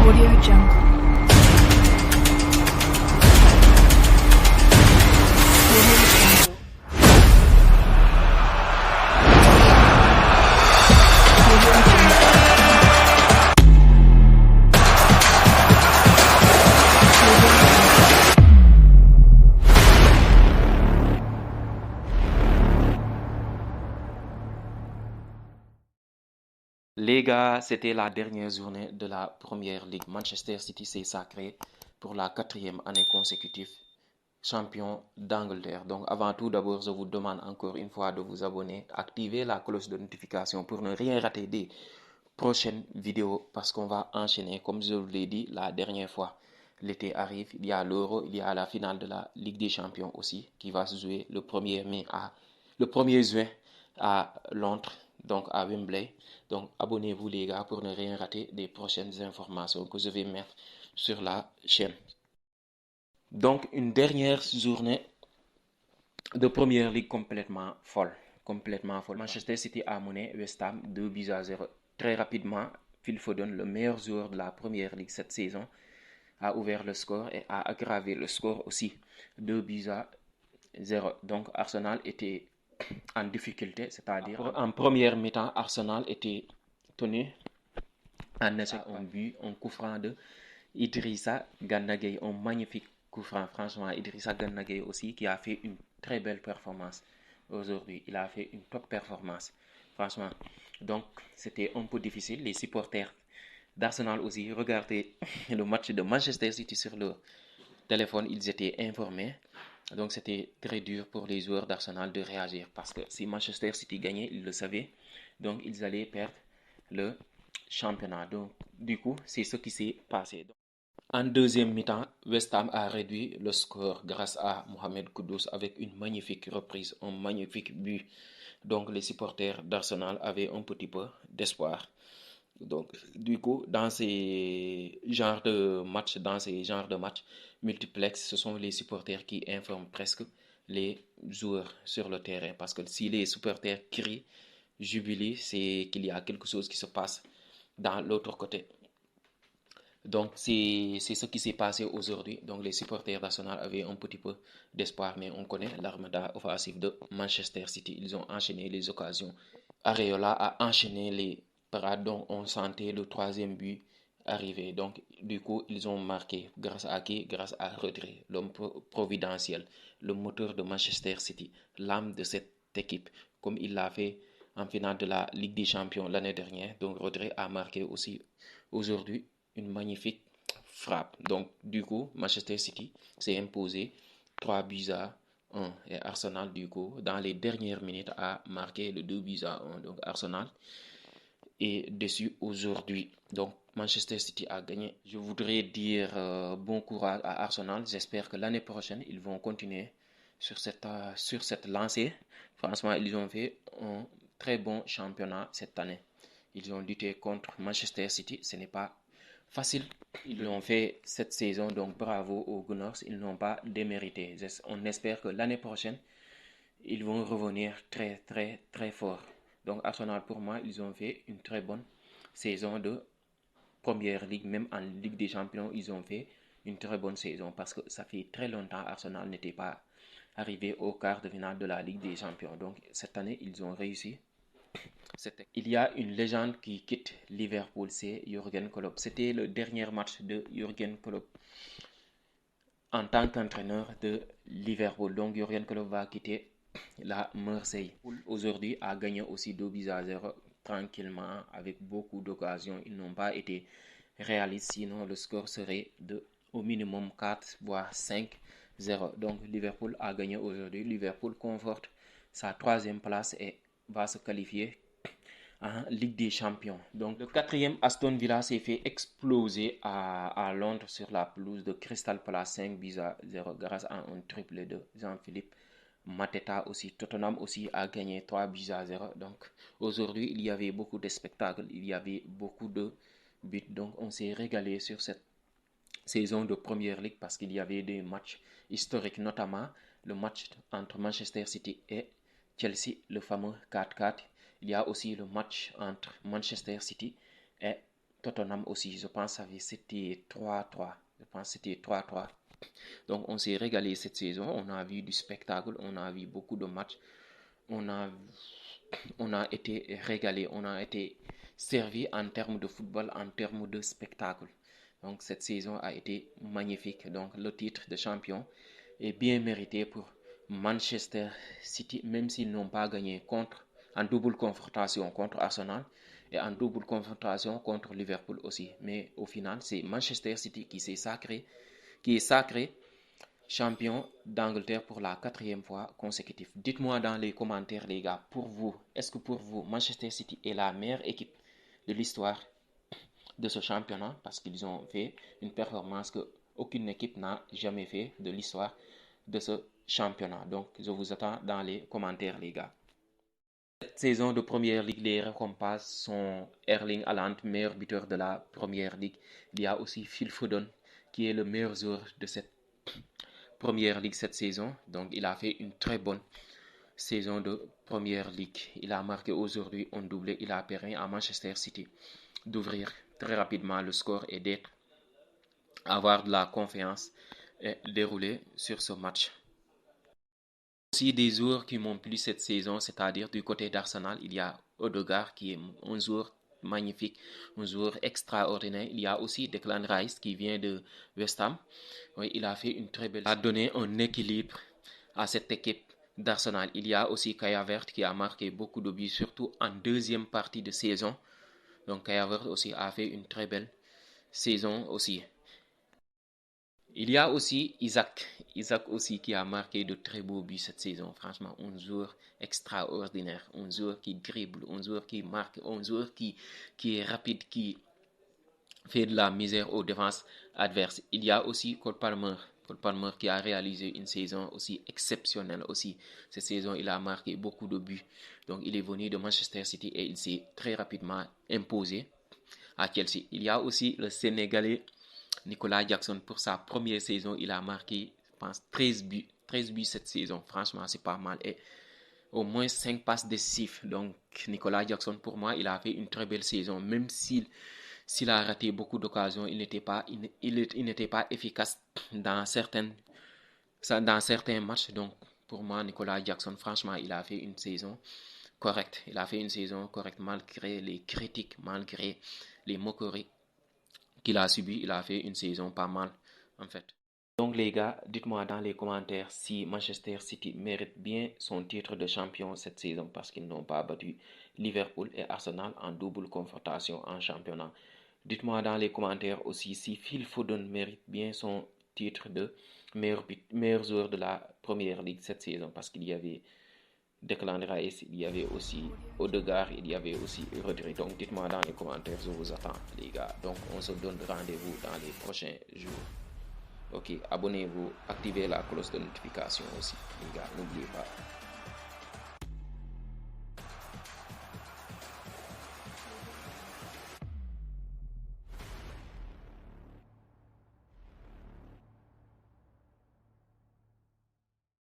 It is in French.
Audio Jungle. Audio Jungle. Audio Jungle. Les gars, c'était la dernière journée de la Première Ligue. Manchester City s'est sacré pour la 4e année consécutive champion d'Angleterre. Donc avant tout, d'abord, je vous demande encore une fois de vous abonner, activer la cloche de notification pour ne rien rater des prochaines vidéos parce qu'on va enchaîner, comme je vous l'ai dit la dernière fois. L'été arrive, il y a l'Euro, il y a la finale de la Ligue des Champions aussi qui va se jouer le 1er juin à Londres, donc à Wembley. Donc abonnez-vous les gars pour ne rien rater des prochaines informations que je vais mettre sur la chaîne. Donc une dernière journée de Première Ligue complètement folle. Manchester City a mené West Ham 2-0. Très rapidement, Phil Foden, le meilleur joueur de la Première Ligue cette saison, a ouvert le score et a aggravé le score aussi. 2-0. Donc Arsenal était en difficulté, c'est-à-dire en première mi-temps, Arsenal était tenu en échec un coup franc de Idrissa Gana Gueye, un magnifique coup franc. Franchement, Idrissa Gana Gueye aussi qui a fait une très belle performance aujourd'hui. Il a fait une top performance, franchement. Donc, c'était un peu difficile. Les supporters d'Arsenal aussi regardaient le match de Manchester City sur le téléphone. Ils étaient informés. Donc, c'était très dur pour les joueurs d'Arsenal de réagir parce que si Manchester City gagnait, ils le savaient. Donc, ils allaient perdre le championnat. Donc, du coup, c'est ce qui s'est passé. En deuxième mi-temps, West Ham a réduit le score grâce à Mohamed Kudus avec une magnifique reprise, un magnifique but. Donc les supporters d'Arsenal avaient un petit peu d'espoir. Donc du coup, dans ces genres de matchs multiplex, ce sont les supporters qui informent presque les joueurs sur le terrain. Parce que si les supporters crient, jubilent, c'est qu'il y a quelque chose qui se passe dans l'autre côté. Donc, c'est ce qui s'est passé aujourd'hui. Donc, les supporters d'Arsenal avaient un petit peu d'espoir, mais on connaît l'armada offensive de Manchester City. Ils ont enchaîné les occasions. Areola a enchaîné les parades, donc on sentait le troisième but arriver. Donc, du coup, ils ont marqué. Grâce à qui? Grâce à Rodri, l'homme providentiel, le moteur de Manchester City, l'âme de cette équipe, comme il l'a fait en finale de la Ligue des Champions l'année dernière. Donc, Rodri a marqué aussi aujourd'hui une magnifique frappe. Donc, du coup, Manchester City s'est imposé 3-1. Et Arsenal, du coup, dans les dernières minutes, a marqué le 2-1. Donc, Arsenal est déçu aujourd'hui. Donc, Manchester City a gagné. Je voudrais dire bon courage à Arsenal. J'espère que l'année prochaine, ils vont continuer sur cette lancée. Franchement, ils ont fait un très bon championnat cette année. Ils ont lutté contre Manchester City. Ce n'est pas facile. Ils l'ont fait cette saison, donc bravo aux Gunners. Ils n'ont pas démérité. On espère que l'année prochaine, ils vont revenir très, très, très fort. Donc Arsenal, pour moi, ils ont fait une très bonne saison de Première Ligue. Même en Ligue des Champions, ils ont fait une très bonne saison parce que ça fait très longtemps Arsenal n'était pas arrivé au quart de finale de la Ligue des Champions. Donc cette année, ils ont réussi. Il y a une légende qui quitte Liverpool, c'est Jürgen Klopp. C'était le dernier match de Jürgen Klopp en tant qu'entraîneur de Liverpool. Donc Jürgen Klopp va quitter la Marseille. Aujourd'hui a gagné aussi 2-0 tranquillement avec beaucoup d'occasions. Ils n'ont pas été réalistes, sinon le score serait de au minimum 4 voire 5-0. Donc Liverpool a gagné aujourd'hui. Liverpool conforte sa 3e place et va se qualifier en Ligue des Champions. Donc le 4e Aston Villa s'est fait exploser à Londres sur la pelouse de Crystal Palace 5-0 grâce à un triplé de Jean-Philippe Mateta aussi. Tottenham aussi a gagné 3-0. Donc aujourd'hui il y avait beaucoup de spectacles, il y avait beaucoup de buts. Donc on s'est régalé sur cette saison de Première Ligue parce qu'il y avait des matchs historiques, notamment le match entre Manchester City et Chelsea, le fameux 4-4. Il y a aussi le match entre Manchester City et Tottenham aussi, je pense que c'était 3-3. Je pense que c'était 3-3. Donc on s'est régalé cette saison, on a vu du spectacle, on a vu beaucoup de matchs, on a, on a été régalé, on a été servi en termes de football, en termes de spectacle. Donc cette saison a été magnifique. Donc le titre de champion est bien mérité pour Manchester City, même s'ils n'ont pas gagné en double confrontation contre Arsenal et en double confrontation contre Liverpool aussi. Mais au final, c'est Manchester City qui est sacré champion d'Angleterre pour la 4e fois consécutive. Dites-moi dans les commentaires, les gars, pour vous, est-ce que pour vous, Manchester City est la meilleure équipe de l'histoire de ce championnat? Parce qu'ils ont fait une performance que aucune équipe n'a jamais fait de l'histoire de ce championnat. Donc, je vous attends dans les commentaires, les gars. Cette saison de Première Ligue, les récompenses sont Erling Haaland, meilleur buteur de la Première Ligue. Il y a aussi Phil Foden, qui est le meilleur joueur de cette Première Ligue cette saison. Donc, il a fait une très bonne saison de Première Ligue. Il a marqué aujourd'hui un doublé. Il a permis à Manchester City d'ouvrir très rapidement le score et avoir de la confiance et dérouler sur ce match. Aussi des joueurs qui m'ont plu cette saison, c'est-à-dire du côté d'Arsenal, il y a Odegaard qui est un joueur magnifique, un joueur extraordinaire. Il y a aussi Declan Rice qui vient de West Ham. Oui, il a fait une très belle... Il a donné un équilibre à cette équipe d'Arsenal. Il y a aussi Kai Havertz qui a marqué beaucoup de buts, surtout en deuxième partie de saison. Donc Kai Havertz aussi a fait une très belle saison aussi. Il y a aussi Isaac aussi qui a marqué de très beaux buts cette saison. Franchement, un joueur extraordinaire, un joueur qui dribble, un joueur qui marque, un joueur qui est rapide, qui fait de la misère aux défenses adverses. Il y a aussi Cole Palmer qui a réalisé une saison aussi exceptionnelle aussi. Cette saison, il a marqué beaucoup de buts. Donc, il est venu de Manchester City et il s'est très rapidement imposé à Chelsea. Il y a aussi le Sénégalais Nicolas Jackson. Pour sa première saison, il a marqué, je pense, 13 buts cette saison. Franchement, c'est pas mal. Et au moins 5 passes décisives. Donc, Nicolas Jackson, pour moi, il a fait une très belle saison. Même s'il a raté beaucoup d'occasions, il n'était pas efficace dans certains matchs. Donc, pour moi, Nicolas Jackson, franchement, il a fait une saison correcte. Il a fait une saison correcte malgré les critiques, malgré les moqueries qu'il a subi. Il a fait une saison pas mal, en fait. Donc les gars, dites-moi dans les commentaires si Manchester City mérite bien son titre de champion cette saison parce qu'ils n'ont pas battu Liverpool et Arsenal en double confrontation en championnat. Dites-moi dans les commentaires aussi si Phil Foden mérite bien son titre de meilleur joueur de la Première Ligue cette saison parce qu'il y avait Declan Rice, il y avait aussi Odegaard, il y avait aussi Rodri. Donc dites-moi dans les commentaires, je vous attends les gars. Donc on se donne rendez-vous dans les prochains jours. Ok, abonnez-vous, activez la cloche de notification aussi les gars, n'oubliez pas.